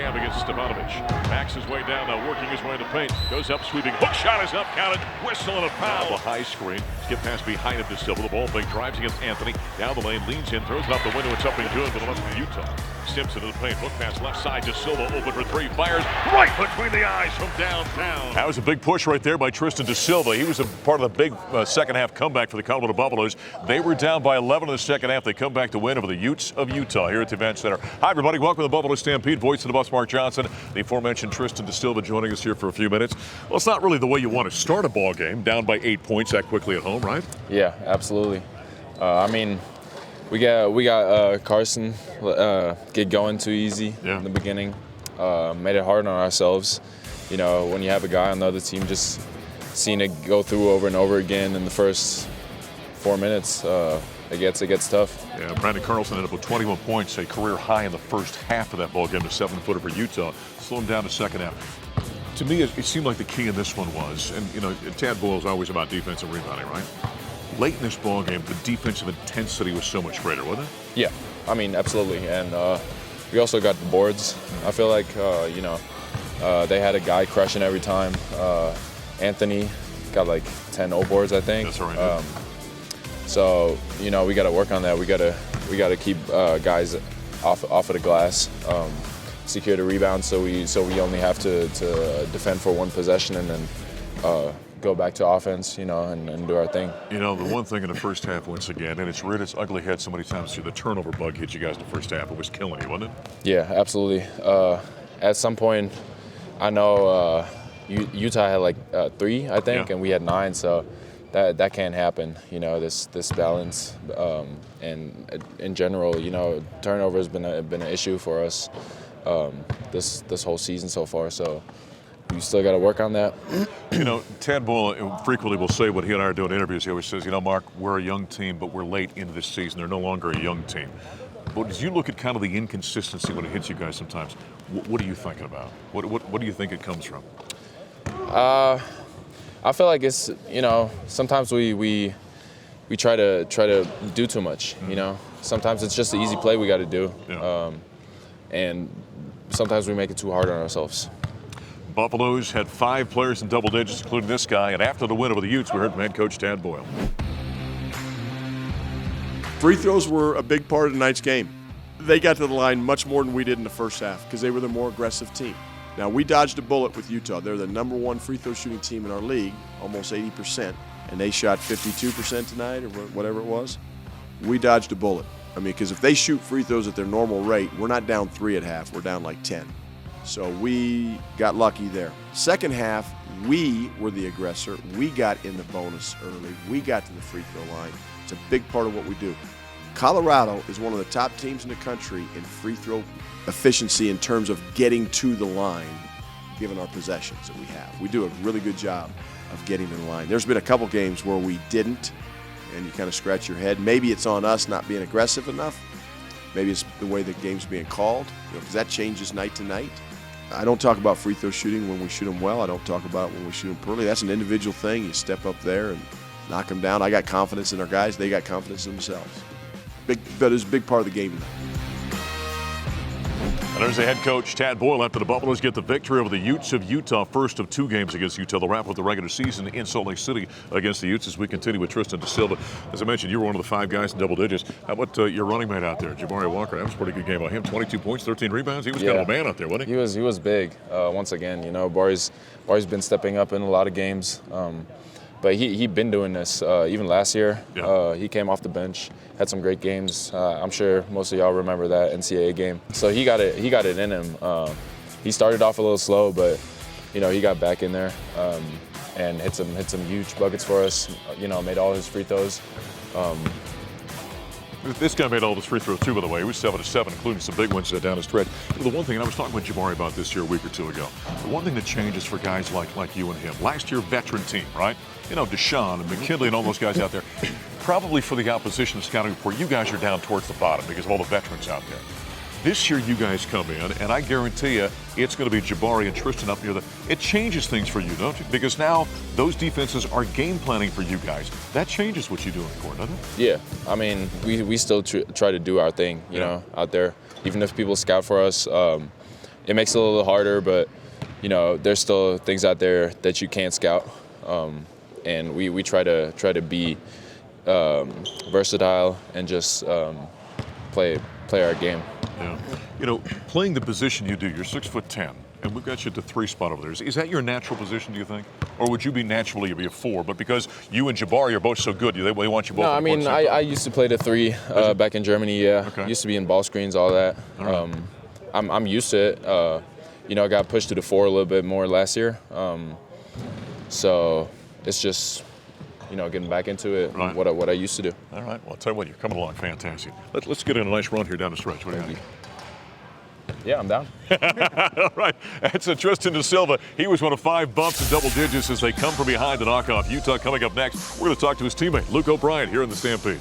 jam against Stefanovic. Backs his way down now, working his way to paint. Goes up, sweeping. Hook shot is up, counted. Whistle and a foul. The high screen. Skip pass behind it to Silva. The ball fake drives against Anthony. Down the lane, leans in, throws it out the window. It's something good for the left of Utah. Simpson to the paint. Hook pass left side to Silva. Open for three. Fires right between the eyes from downtown. That was a big push right there by Tristan Da Silva. He was a part of the big second half comeback for the Colorado Buffaloes. They were down by 11 in the second half. They come back to win over the Utes of Utah here at the Event Center. Hi, everybody. Welcome to the Buffalo Stampede. Voice of the Buffs, Mark Johnson. The aforementioned Tristan Da Silva joining us here for a few minutes. Well, it's not really the way you want to start a ball game, down by 8 points that quickly at home, right? Yeah, absolutely. We got Carson get going too easy in the beginning. Made it hard on ourselves. You know, when you have a guy on the other team just seeing it go through over and over again in the first 4 minutes, it gets tough. Yeah, Brandon Carlson ended up with 21 points, a career high in the first half of that ball game, a 7-footer for Utah. Slow him down the second half. To me, it seemed like the key in this one was, and you know, Tad Boyle's always about defensive rebounding, right? Late in this ball game, the defensive intensity was so much greater, wasn't it? Yeah, I mean, absolutely. And we also got the boards. I feel like, they had a guy crushing every time. Anthony got like 10 O boards, I think. That's right. So, you know, we got to work on that. We got to keep guys off of the glass, secure the rebound, so we only have to defend for one possession and then go back to offense, you know, and do our thing. You know, the one thing in the first half, once again, and it's reared its ugly head so many times through the turnover bug hit you guys in the first half. It was killing you, wasn't it? Yeah, absolutely. At some point, I know Utah had like 3, I think, and we had 9, so that can't happen. You know, this balance, and in general, you know, turnover has been an issue for us this whole season so far. So we still got to work on that. You know, Tad Boyle frequently will say what he and I are doing in interviews. He always says, you know, Mark, we're a young team, but we're late into this season. They're no longer a young team. But as you look at kind of the inconsistency when it hits you guys sometimes, what are you thinking about? What do you think it comes from? I feel like it's, you know, sometimes we try to do too much. You know, sometimes it's just the easy play we got to do, and sometimes we make it too hard on ourselves. Buffaloes had 5 players in double digits, including this guy, and after the win over the Utes, we heard from head coach Tad Boyle. Free throws were a big part of tonight's game. They got to the line much more than we did in the first half because they were the more aggressive team. Now, we dodged a bullet with Utah. They're the #1 free throw shooting team in our league, almost 80%, and they shot 52% tonight or whatever it was. We dodged a bullet. I mean, because if they shoot free throws at their normal rate, we're not down 3 at half. We're down like 10. So we got lucky there. Second half, we were the aggressor. We got in the bonus early. We got to the free throw line. It's a big part of what we do. Colorado is one of the top teams in the country in free throw efficiency in terms of getting to the line, given our possessions that we have. We do a really good job of getting to the line. There's been a couple games where we didn't, and you kind of scratch your head. Maybe it's on us not being aggressive enough. Maybe it's the way the game's being called, because that changes night to night. I don't talk about free throw shooting when we shoot them well. I don't talk about it when we shoot them poorly. That's an individual thing. You step up there and knock them down. I got confidence in our guys. They got confidence in themselves. But it's a big part of the game tonight. And there's the head coach, Tad Boyle, after the Buffaloes get the victory over the Utes of Utah, first of 2 games against Utah. They'll wrap up the regular season in Salt Lake City against the Utes as we continue with Tristan Da Silva. As I mentioned, you were one of the 5 guys in double digits. How about your running mate out there, Jabari Walker? That was a pretty good game by him. 22 points, 13 rebounds. He was kind of a man out there, wasn't he? He was big. Once again, you know, Bari's been stepping up in a lot of games. But he'd been doing this even last year. He came off the bench, had some great games. I'm sure most of y'all remember that NCAA game. So he got it in him. He started off a little slow, but you know, he got back in there and hit some huge buckets for us. You know, made all his free throws. This guy made all his free throws too, by the way. He was 7 of 7, including some big ones down the stretch. The one thing, and I was talking with Jabari about this here a week or 2 ago, the one thing that changes for guys like you and him, last year veteran team, right? You know, Deshaun and McKinley and all those guys out there, probably for the opposition scouting report, you guys are down towards the bottom because of all the veterans out there. This year you guys come in, and I guarantee you it's going to be Jabari and Tristan up near the. It changes things for you, don't you? Because now those defenses are game planning for you guys. That changes what you do in the court, doesn't it? Yeah, I mean, we still try to do our thing, you know, out there. Even if people scout for us, it makes it a little harder, but there's still things out there that you can't scout, and we try to be versatile and just play our game. Yeah. Playing the position you do, you're 6'10", and we've got you at the 3 spot over there. Is that your natural position, do you think? Or would you be naturally be a 4? But because you and Jabari are both so good, they want you both. No, I mean, I used to play the 3 back in Germany, yeah. Okay. Used to be in ball screens, all that. All right. I'm used to it. I got pushed to the 4 a little bit more last year. So it's just, getting back into it, right. what I used to do. All right. Well, I'll tell you what, you're coming along fantastic. Let's get in a nice run here down the stretch. What do you think? Yeah, I'm down. All right. That's Tristan Da Silva. He was one of 5 bumps in double digits as they come from behind to knock off Utah. Coming up next, we're going to talk to his teammate, Luke O'Brien, here in the Stampede.